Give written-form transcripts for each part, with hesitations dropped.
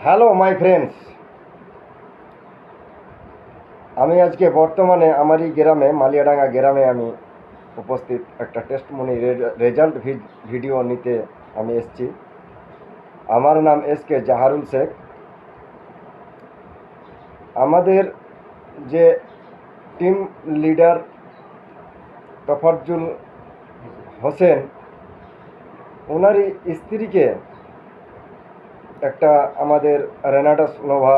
Hello my friends, আমি আজকে বর্তমানে আমারই গ্রামে মালিয়াডাঙ্গা গ্রামে আমি উপস্থিত একটা টেস্টমনি রেজাল্ট ভিডিও নিতে আমি এসেছি। আমার নাম এসকে জাহারুল শেখ। আমাদের যে টিম লিডার তফাজ্জুল হোসেন, ওনারই স্ত্রীকে একটা আমাদের রেনাটাস নোভা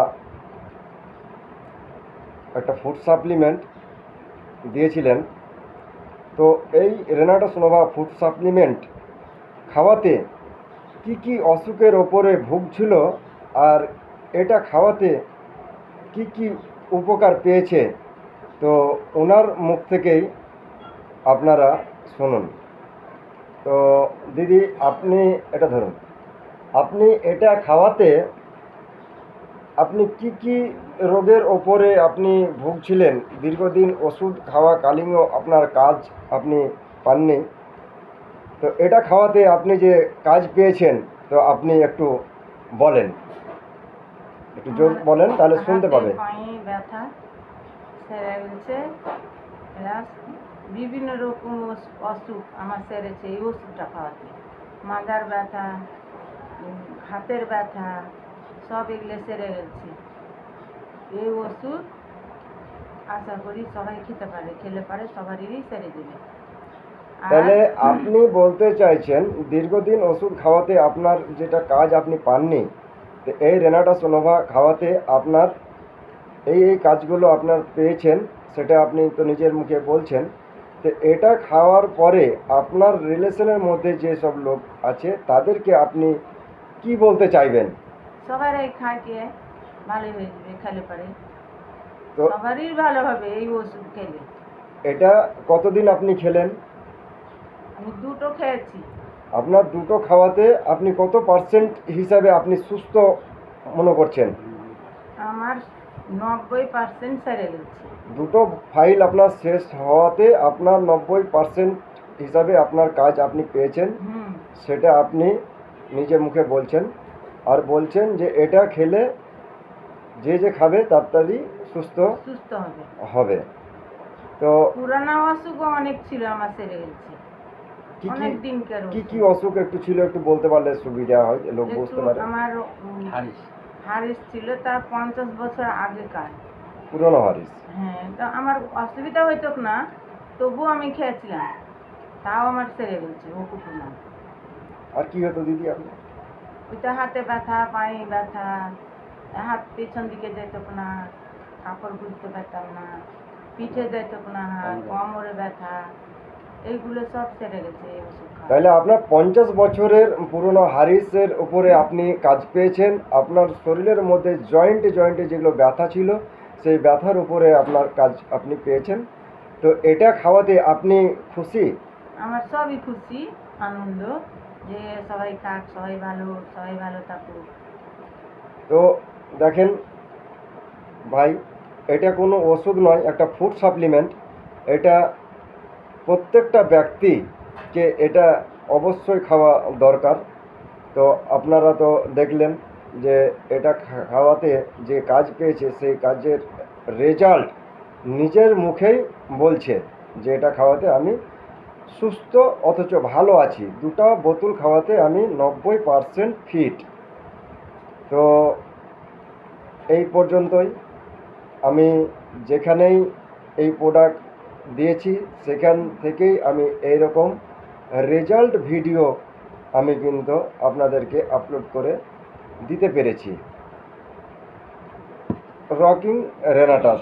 একটা ফুড সাপ্লিমেন্ট দিয়েছিলেন। তো এই রেনাটাস নোভা ফুড সাপ্লিমেন্ট খাওয়াতে কি কি অসুখের ওপরে ভুগছিল আর এটা খাওয়াতে কি কি উপকার পেয়েছে, তো ওনার মুখ থেকেই আপনারা শুনুন। তো দিদি, আপনি এটা ধরুন, আপনি এটা খাওয়াতে আপনি কি কি রোগের ওপরে আপনি ভুগছিলেন? দীর্ঘদিন ওষুধ খাওয়া কালীনও আপনার কাজ আপনি পাননি, তো এটা খাওয়াতে আপনি যে কাজ পেয়েছেন, তো আপনি একটু বলেন, একটু জোর বলেন, তাহলে শুনতে পাবে। পায়ে ব্যথা সেরে গেছে, প্লাস বিভিন্ন রকম অসুখ আমার সেরেছে এই ওষুধটা খাওয়াতে। মাথার ব্যথা, হাতের ব্যথা, সব এগুলো সেরে গেছে। এই ওষুধ আশা করি সবাই খেতে পারে, খেলে পারে সবারই সেরে দেবে। তাহলে আপনি বলতে চাইছেন দীর্ঘদিন ওষুধ খাওয়াতে আপনার যেটা কাজ আপনি পাননি, তো এই রেনাটাস নোভা খাওয়াতে আপনার এই কাজগুলো আপনার পেয়েছেন, সেটা আপনি তো নিজের মুখে বলছেন। তো এটা খাওয়ার পরে আপনার রিলেশনের মধ্যে যে সব লোক আছে তাদেরকে আপনি কি বলতে চাইবেন? সবারই খাইয়ে ভালো হয়ে যাবে, খেলে পারে তো সবারই ভালো হবে এই ওষুধ খেলে। এটা কতদিন আপনি খেলেন? আমি দুটো খেয়েছি। আপনার দুটো খাওয়াতে আপনি কত পার্সেন্ট হিসাবে আপনি সুস্থ মনে করছেন? আমার 90% সেরে গেছে। দুটো ফাইল আপনার শেষ হওয়াতে আপনার 90% হিসাবে আপনার কাজ আপনি পেয়েছেন, সেটা আপনি নিজে মুখে বলছেন। আর বলছেন যে এটা খেলে যে যে খাবে তাড়াতাড়ি সুস্থ হবে। তো পুরানো অসুখও অনেক ছিল, আমার সেরে গেছে। কি কি অসুখ একটু ছিল, একটু বলতে পারলে সুবিধা হয়, লোক বুঝতে পারে। আমার হারিস ছিল, তার 50 বছর আগেকার পুরনো হারিস। হ্যাঁ, তো আমার অসুবিধা হইতো না, তবুও আমি খেয়েছিলাম, তাও আমার সেরে গেছে ওটুকু না। আর কি হতো দিদি আপনার? ওইটা হাতে ব্যথা, পায়ে ব্যথা, হাত পেছন দিকে যেত না, কাপড় বুঝতে পারতাম না, পিঠে যেত না, কোমরে ব্যথা, এইগুলো সব সেরে গেছে এই ওষুধ খাওয়া। তাহলে আপনার 50 বছরের পুরনো হারিসের উপরে আপনি কাজ পেয়েছেন। আপনার শরীরের মধ্যে জয়েন্টে জয়েন্টে যেগুলো ব্যথা ছিল, সেই ব্যথার উপরে আপনার কাজ আপনি পেয়েছেন। তো এটা খাওয়াতে আপনি খুশি? আমার সবই খুশি, আনন্দ যে সবাই খাক, সবাই ভালো থাকুক। তো দেখেন ভাই, এটা কোনো ওষুধ নয়, একটা ফুড সাপ্লিমেন্ট। এটা প্রত্যেকটা ব্যক্তিকে এটা অবশ্যই খাওয়া দরকার। তো আপনারা তো দেখলেন যে এটা খাওয়াতে যে কাজ পেয়েছে, সেই কাজের রেজাল্ট নিজের মুখেই বলছে যে এটা খাওয়াতে আমি সুস্থ অথচ ভালো আছি। দুটো বোতল খাওয়াতে আমি 90% ফিট। তো এই পর্যন্তই। আমি যেখানেই এই প্রোডাক্ট দিয়েছি সেখান থেকেই আমি এই রকম রেজাল্ট ভিডিও আমি কিন্তু আপনাদেরকে আপলোড করে দিতে পেরেছি। রকিং রেনাটাস।